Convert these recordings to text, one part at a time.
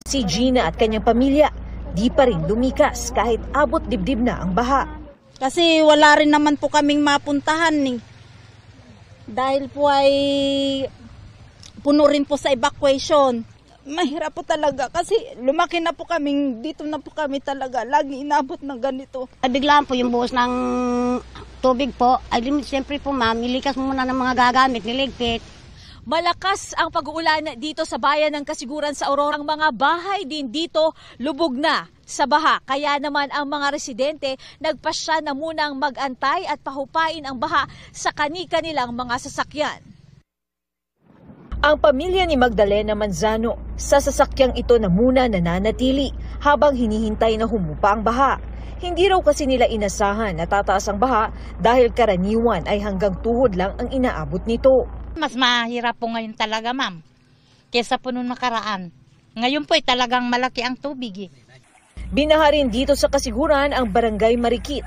Si Gina at kanyang pamilya, di pa rin lumikas kahit abot dibdib na ang baha. Kasi wala rin naman po kaming mapuntahan dahil po ay puno rin po sa evacuation. Mahirap po talaga kasi lumaki na po kami, dito na po kami talaga, lagi inabot ng ganito. Biglaan po yung buhos ng tubig po, ay siyempre po ma'am, ilikas muna ng mga gagamit, niligpit. Malakas ang pag-uulan dito sa bayan ng Kasiguran sa Aurora. Ang mga bahay din dito lubog na sa baha. Kaya naman ang mga residente nagpasya na munang mag-antay at pahupain ang baha sa kani-kanilang mga sasakyan. Ang pamilya ni Magdalena Manzano sa sasakyang ito na muna nananatili habang hinihintay na humupa ang baha. Hindi raw kasi nila inasahan na tataas ang baha dahil karaniwan ay hanggang tuhod lang ang inaabot nito. Mas mahirap po ngayon talaga, ma'am, kesa po noong nakaraan. Ngayon po ay talagang malaki ang tubig. Binaha rin dito sa Kasiguran ang Barangay Marikit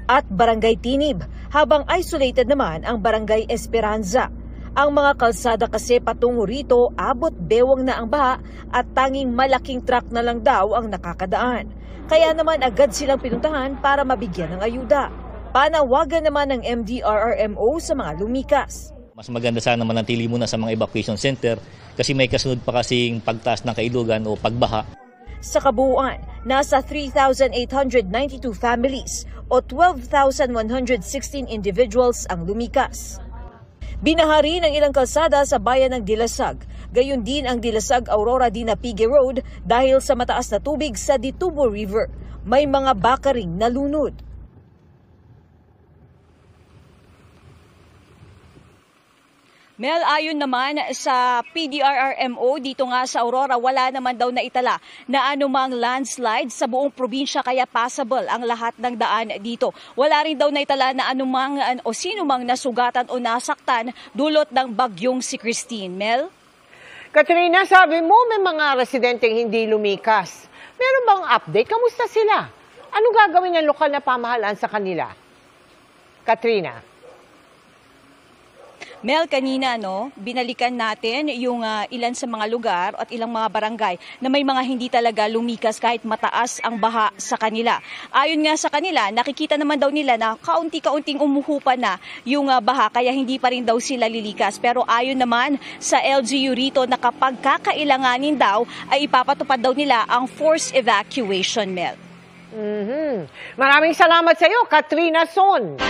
at Barangay Tinib, habang isolated naman ang Barangay Esperanza. Ang mga kalsada kasi patungo rito abot bewang na ang baha at tanging malaking truck na lang daw ang nakakadaan. Kaya naman agad silang pinuntahan para mabigyan ng ayuda. Panawagan naman ng MDRRMO sa mga lumikas. Mas maganda sana manatili muna sa mga evacuation center kasi may kasunod pa kasing pagtaas ng kailugan o pagbaha. Sa kabuuan, nasa 3,892 families o 12,116 individuals ang lumikas. Binaha rin ang ilang kalsada sa bayan ng Dilasag. Gayon din ang Dilasag Aurora Dinapigue Road dahil sa mataas na tubig sa Ditubo River. May mga baka ring nalunod. Mel, ayon naman sa PDRRMO dito nga sa Aurora, wala naman daw naitala na anumang landslide sa buong probinsya kaya passable ang lahat ng daan dito. Wala rin daw naitala na anumang o sinumang nasugatan o nasaktan dulot ng bagyong si Christine. Mel? Katrina, sabi mo may mga residenteng hindi lumikas. Meron bang update? Kamusta sila? Anong gagawin ng lokal na pamahalaan sa kanila? Katrina? Mel, kanina binalikan natin yung ilan sa mga lugar at ilang mga barangay na may mga hindi talaga lumikas kahit mataas ang baha sa kanila. Ayon nga sa kanila, nakikita naman daw nila na kaunti-kaunting umuhupa na yung baha kaya hindi pa rin daw sila lilikas. Pero ayon naman sa LGU rito na kapag kakailanganin daw ay ipapatupad daw nila ang forced evacuation, Mel. Maraming salamat sa iyo, Katrina Son.